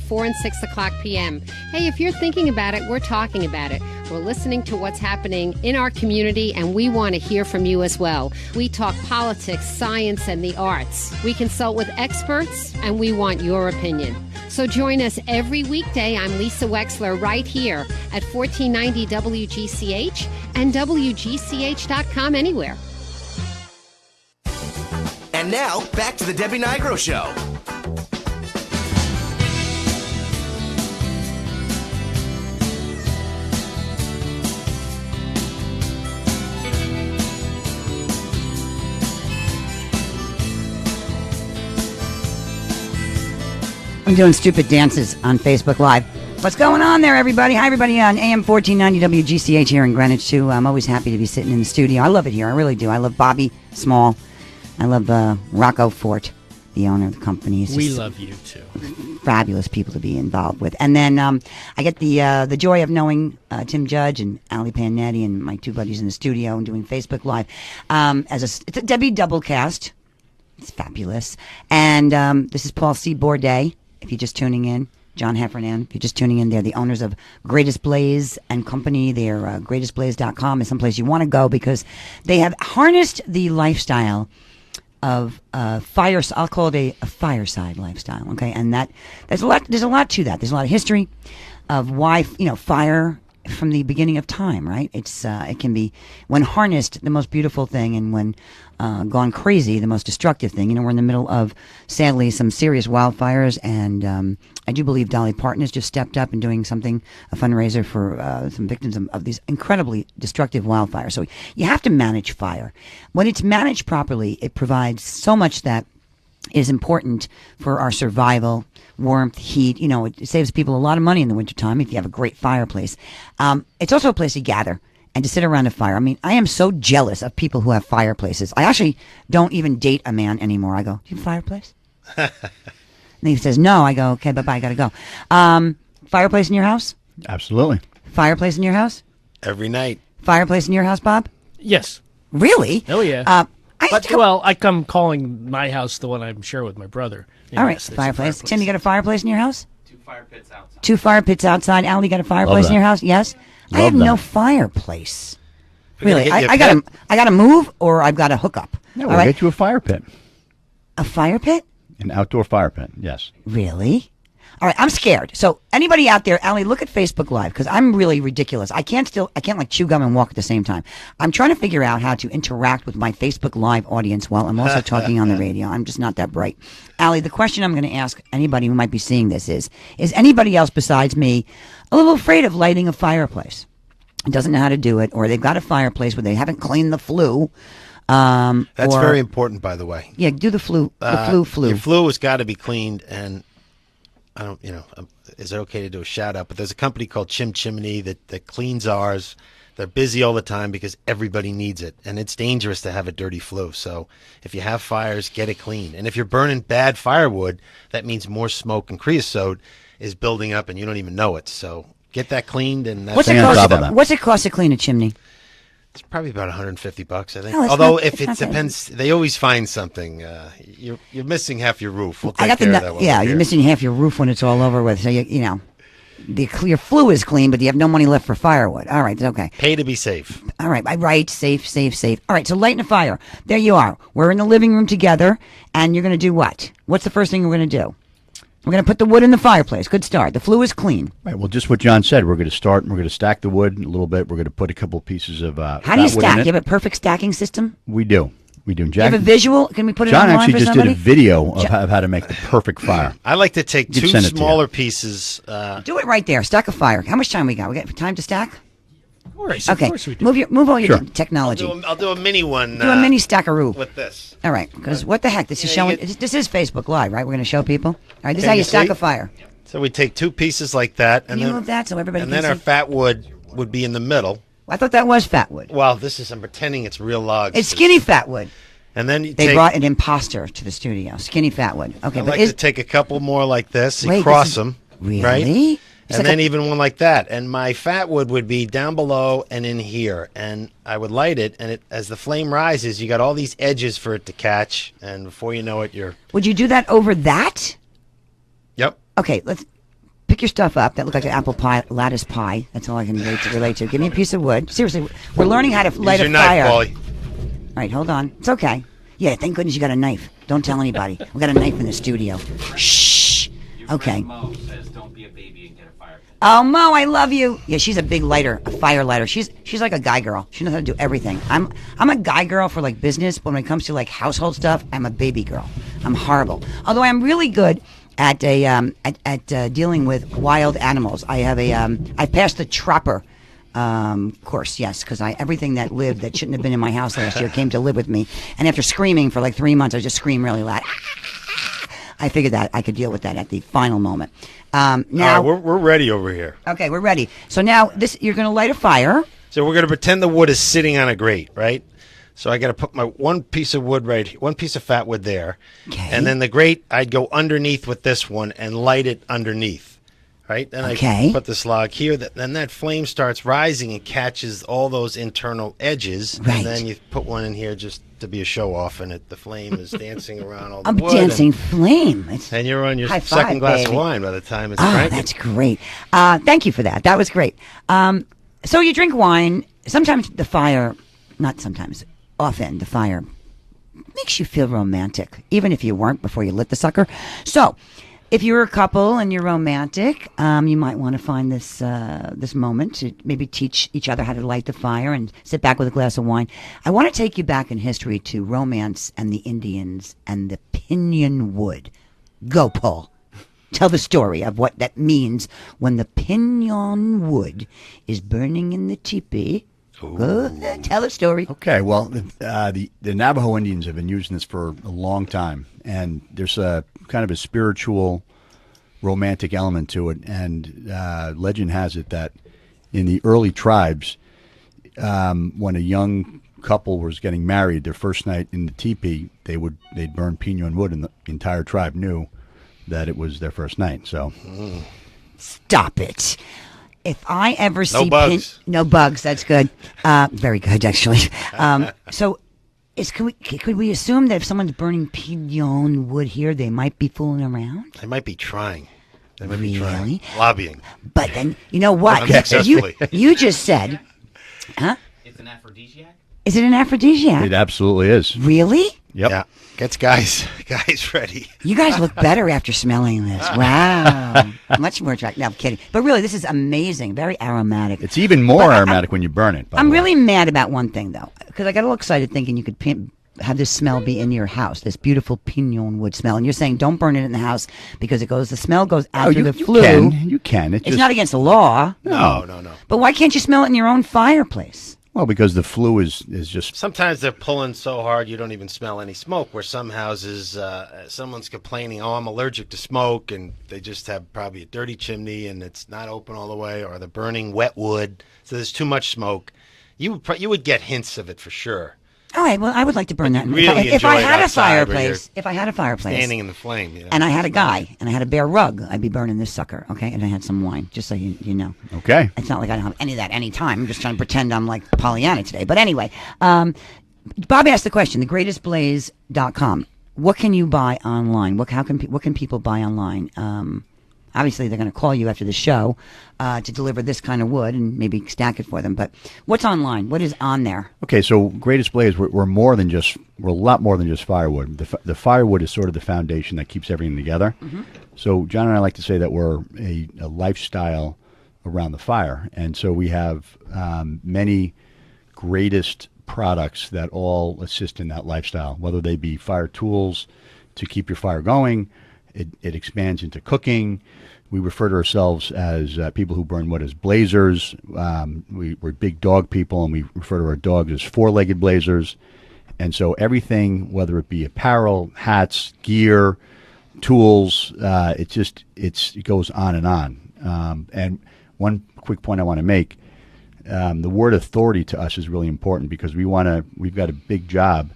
4 and 6 o'clock p.m. Hey, if you're thinking about it, we're talking about it. We're listening to what's happening in our community, and we want to hear from you as well. We talk politics, science, and the arts. We consult with experts, and we want your opinion. So join us every weekday. I'm Lisa Wexler right here at 1490 WGCH and WGCH.com anywhere. And now, back to the Debbie Nigro Show. I'm doing stupid dances on Facebook Live. What's going on there, everybody? Hi, everybody on AM 1490 WGCH here in Greenwich, too. I'm always happy to be sitting in the studio. I love it here. I really do. I love Bobby Small. I love Rocco Fort, the owner of the company. We love you, too. Fabulous people to be involved with. And then I get the joy of knowing Tim Judge and Ali Panetti and my two buddies in the studio and doing Facebook Live. It's a Debbie Doublecast. It's fabulous. And this is Paul C. Bourdet. If you're just tuning in, John Heffernan, if you're just tuning in, they're the owners of Greatest Blaze and Company. They're greatestblaze.com is someplace you want to go because they have harnessed the lifestyle of I'll call it a fireside lifestyle, okay? And there's a lot to that. There's a lot of history of why, fire from the beginning of time, right? It can be, when harnessed, the most beautiful thing, and when gone crazy, the most destructive thing. We're in the middle of, sadly, some serious wildfires, and I do believe Dolly Parton has just stepped up and doing something, a fundraiser for some victims of these incredibly destructive wildfires. So you have to manage fire. When it's managed properly, it provides so much that is important for our survival, warmth, heat. It saves people a lot of money in the wintertime if you have a great fireplace. It's also a place to gather and to sit around a fire. I mean, I am so jealous of people who have fireplaces. I actually don't even date a man anymore. I go, do you have a fireplace? And he says, no. I go, okay, bye-bye, I gotta go. Fireplace in your house? Absolutely. Fireplace in your house? Every night. Fireplace in your house, Bob? Yes. Really? Oh, yeah. I come calling my house the one I'm sharing with my brother. All right, fireplace. Tim, you got a fireplace in your house? 2 fire pits outside. 2 fire pits outside. Al, you got a fireplace in your house? Yes? I have no fireplace. Really? I got to move, or I've got to hook up. No, we'll get you a fire pit. A fire pit? An outdoor fire pit, yes. Really? All right, I'm scared. So anybody out there, Allie, look at Facebook Live, because I'm really ridiculous. I can't like chew gum and walk at the same time. I'm trying to figure out how to interact with my Facebook Live audience while I'm also talking on the radio. I'm just not that bright. Allie, the question I'm going to ask anybody who might be seeing this is anybody else besides me a little afraid of lighting a fireplace? Doesn't know how to do it, or they've got a fireplace where they haven't cleaned the flue. That's very important, by the way. Yeah, do the flue. The flue. Your flue has got to be cleaned, and I don't, is it okay to do a shout out? But there's a company called Chim Chimney that cleans ours. They're busy all the time because everybody needs it, and it's dangerous to have a dirty flue. So if you have fires, get it clean. And if you're burning bad firewood, that means more smoke and creosote is building up, and you don't even know it. So get that cleaned. And that's what's it cost to clean a chimney? It's probably about $150, I think. No, although if it depends, they always find something. You're missing half your roof. We'll take care of that one. Yeah, you're missing half your roof when it's all over with. So your flue is clean, but you have no money left for firewood. All right, okay. Pay to be safe. All right, right, safe. All right, so lighting a fire. There you are. We're in the living room together, and you're going to do what? What's the first thing we're going to do? We're going to put the wood in the fireplace. Good start. The flue is clean. Right. Well, just what John said. We're going to start, and we're going to stack the wood a little bit. We're going to put a couple pieces of How do you stack? You have a perfect stacking system? We do. Jack, you have a visual? Can we put it John online actually for just somebody? did a video of how to make the perfect fire. I like to take 2 smaller pieces. Do it right there. Stack a fire. How much time we got? We got time to stack? Of course. Okay. Of course we do. Move all your technology. I'll do a mini one. Do a mini stackaroo. With this. All right. Because what the heck? This is showing. This is Facebook Live, right? We're going to show people. All right. This is how you stack a fire. So we take 2 pieces like that, and then move that so everybody. And then our fat wood would be in the middle. I thought that was fat wood. Well, I'm pretending it's real logs. It's skinny fat wood. And then they brought an imposter to the studio. Skinny fat wood. Okay, I like to take a couple more like this. You cross them. Really? Right? And then even one like that. And my fat wood would be down below and in here. And I would light it, and as the flame rises, you got all these edges for it to catch. And before you know it, you're... Would you do that over that? Yep. Okay, pick your stuff up. That looked like an apple pie, lattice pie. That's all I can relate to. Give me a piece of wood. Seriously, we're learning how to light Use a your fire. knife, Paulie. All right, hold on. It's okay. Yeah, thank goodness you got a knife. Don't tell anybody. We got a knife in the studio. Shh. Okay. Mo says, "Don't be a baby and get a fire pit." Oh, Mo, I love you. Yeah, she's a big lighter, a fire lighter. She's like a guy girl. She knows how to do everything. I'm a guy girl for like business, but when it comes to like household stuff, I'm a baby girl. I'm horrible. Although I'm really good at dealing with wild animals. I have I passed the trapper course, yes, because everything that lived that shouldn't have been in my house last year came to live with me. And after screaming for like 3 months, I just screamed really loud. I figured that I could deal with that at the final moment. Now All right, we're ready over here. Okay, we're ready. So now you're going to light a fire. So we're going to pretend the wood is sitting on a grate, right? So I got to put my one piece of wood one piece of fat wood there. Okay. And then the grate, I'd go underneath with this one and light it underneath, right? And I put this log here. Then that flame starts rising and catches all those internal edges. Right. And then you put one in here just to be a show off, and the flame is dancing around all the A wood. dancing flame. And you're on your High second five, glass baby. of wine by the time it's Ah, cranking. that's great. Thank you for that. That was great. So you drink wine. Sometimes the fire, not sometimes, often the fire makes you feel romantic, even if you weren't before you lit the sucker. So if you're a couple and you're romantic, you might want to find this moment to maybe teach each other how to light the fire and sit back with a glass of wine. I want to take you back in history to romance and the Indians and the pinyon wood. Go, Paul. Tell the story of what that means when the pinyon wood is burning in the teepee. Go, tell a story. Okay, well, the Navajo Indians have been using this for a long time, and there's a kind of a spiritual, romantic element to it. And legend has it that in the early tribes, when a young couple was getting married, their first night in the teepee, they'd burn pinyon wood, and the entire tribe knew that it was their first night. So, Stop it. If I ever see No bugs. no bugs, that's good. Very good, actually. So, could we assume that if someone's burning pinyon wood here, they might be fooling around? They might be trying. They might be Really? trying. Lobbying. But then, you know what? Unsuccessfully. You just said, It's an aphrodisiac. is it an aphrodisiac? it absolutely is. Really? Yep. Yeah. Gets guys ready. You guys look better after smelling this. Wow. Much more attractive. No, I'm kidding. But really, this is amazing. Very aromatic. It's even more aromatic when you burn it. by I'm the way. really mad about one thing, though, because I got all excited thinking you could have this smell be in your house, this beautiful pinyon wood smell. And you're saying don't burn it in the house because the smell goes out through the flue. You can. It's not against the law. No. But why can't you smell it in your own fireplace? Well, because the flue is just. Sometimes they're pulling so hard you don't even smell any smoke. Where some houses, someone's complaining, "Oh, I'm allergic to smoke," and they just have probably a dirty chimney and it's not open all the way, or they're burning wet wood, so there's too much smoke. You would get hints of it for sure. All right. Well, I would like to burn that. Really If I enjoy it had a outside where fireplace, Standing in the flame. You know? and I had a guy and I had a bare rug, I'd be burning this sucker. Okay, and I had some wine, just so you know. Okay. It's not like I don't have any of that any time. I'm just trying to pretend I'm like Pollyanna today. But anyway, Bob asked the question, thegreatestblaze.com. What can you buy online? What can people buy online? Obviously, they're going to call you after the show to deliver this kind of wood and maybe stack it for them. But what's online? What is on there? Okay, so Greatest Blaze, we're a lot more than just firewood. The firewood is sort of the foundation that keeps everything together. Mm-hmm. So John and I like to say that we're a lifestyle around the fire, and so we have many greatest products that all assist in that lifestyle, whether they be fire tools to keep your fire going. It expands into cooking. We refer to ourselves as people who burn wood as blazers. We're big dog people, and we refer to our dogs as four-legged blazers. And so everything, whether it be apparel, hats, gear, tools, it goes on and on. And one quick point I want to make, the word authority to us is really important because we've got a big job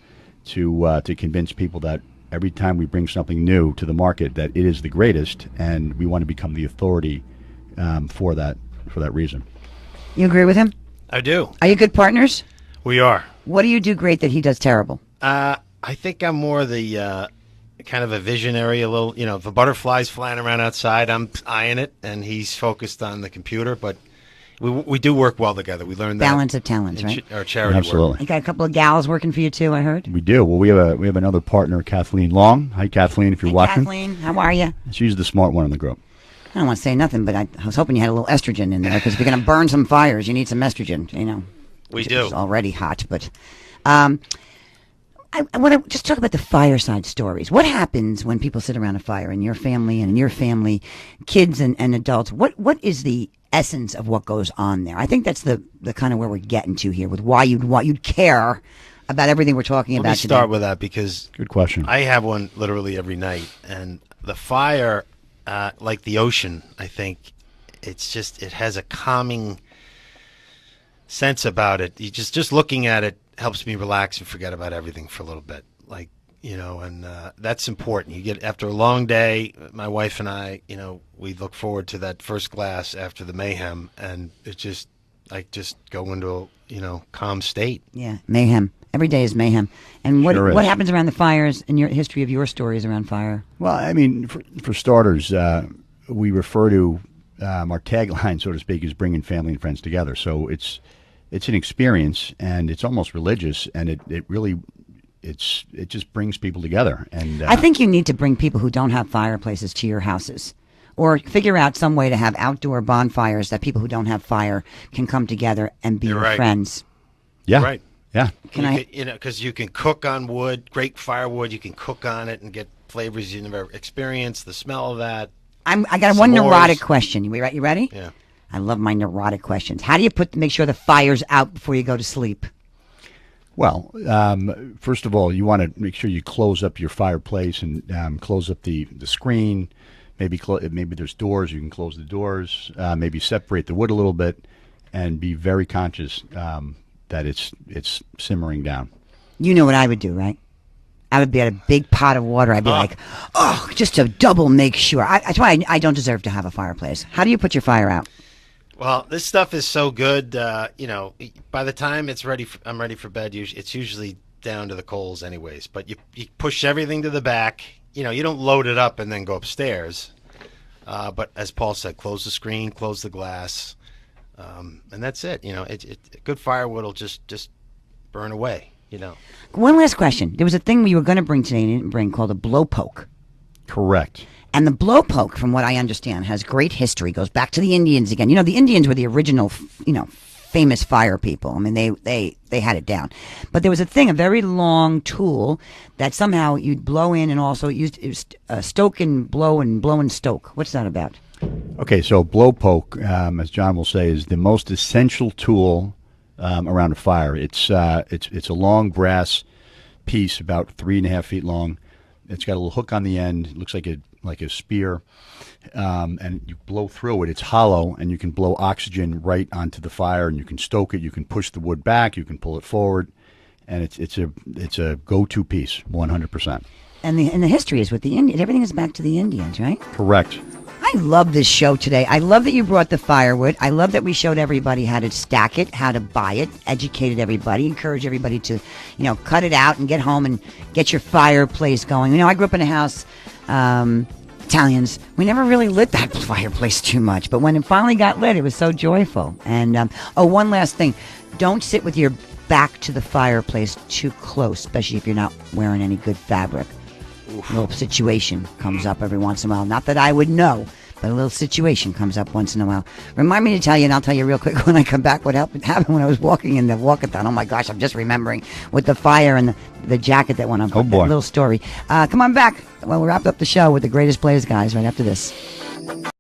to convince people that every time we bring something new to the market, that it is the greatest, and we want to become the authority for that reason. You agree with him? I do. Are you good partners? We are. What do you do great that he does terrible? I think I'm more the kind of a visionary, a little, if a butterfly's flying around outside, I'm eyeing it, and he's focused on the computer. But we do work well together. We learned that. Balance of talents, right? Our charity Absolutely. work. You got a couple of gals working for you too, I heard. We do. Well, we have another partner, Kathleen Long. Hi, Kathleen, if you're watching. Kathleen, how are you? She's the smart one in the group. I don't want to say nothing, but I was hoping you had a little estrogen in there, because if you're going to burn some fires, you need some estrogen, We It's do. already hot, but I want to just talk about the fireside stories. What happens when people sit around a fire in your family and in your family, kids and adults? What is the essence of what goes on there? I think that's the kind of where we're getting to here with why you'd care about everything we're talking about Let me today. start with that, because Good question. I have one literally every night, and the fire, like the ocean, I think it has a calming sense about it. You just looking at it helps me relax and forget about everything for a little bit. And that's important. You get, after a long day, my wife and I, we look forward to that first glass after the mayhem, and I just go into a, calm state. Yeah, mayhem. Every day is mayhem. And what Sure is. what happens around the fires in your history of your stories around fire? Well, I mean, for starters, we refer to our tagline, so to speak, is bringing family and friends together. So it's an experience, and it's almost religious, and it really it just brings people together. And I think you need to bring people who don't have fireplaces to your houses, or figure out some way to have outdoor bonfires that people who don't have fire can come together and be You're your right. friends. yeah, Right. yeah. Because you can cook on wood, great firewood. You can cook on it and get flavors you never experienced. The smell of that. I got one S'mores. neurotic question. You ready? Yeah. I love my neurotic questions. How do you make sure the fire's out before you go to sleep? Well, first of all, you want to make sure you close up your fireplace and close up the screen. Maybe there's doors. You can close the doors. Maybe separate the wood a little bit, and be very conscious that it's simmering down. You know what I would do, right? I would be at a big pot of water. I'd be like, just to double make sure. That's why I don't deserve to have a fireplace. How do you put your fire out? Well, this stuff is so good. By the time I'm ready for bed. It's usually down to the coals, anyways. But you push everything to the back. You don't load it up and then go upstairs. But as Paul said, close the screen, close the glass, and that's it. Good firewood will just burn away. One last question. There was a thing you were going to bring today and you didn't bring, called a blowpoke. Correct. And the blowpoke, from what I understand, has great history. Goes back to the Indians again. The Indians were the original, famous fire people. I mean, they had it down. But there was a very long tool that somehow you'd blow in, and also it was stoke and blow and stoke. What's that about? Okay, so blowpoke, as John will say, is the most essential tool around a fire. It's a long brass piece, about 3.5 feet long. It's got a little hook on the end. It looks like a spear, and you blow through it. It's hollow, and you can blow oxygen right onto the fire, and you can stoke it. You can push the wood back. You can pull it forward, and it's a go-to piece, 100%. And the history is with the Indians. Everything is back to the Indians, right? Correct. I love this show today. I love that you brought the firewood. I love that we showed everybody how to stack it, how to buy it, educated everybody, encouraged everybody to, cut it out and get home and get your fireplace going. I grew up in a house, Italians, we never really lit that fireplace too much, but when it finally got lit, it was so joyful. And, one last thing. Don't sit with your back to the fireplace too close, especially if you're not wearing any good fabric. A little situation comes up every once in a while. Not that I would know, but a little situation comes up once in a while. Remind me to tell you, and I'll tell you real quick when I come back what happened when I was walking in the walkathon. Oh my gosh, I'm just remembering with the fire and the jacket that went on. Oh boy. That little story. Come on back. Well, we'll wrap up the show with the greatest plays, guys, right after this.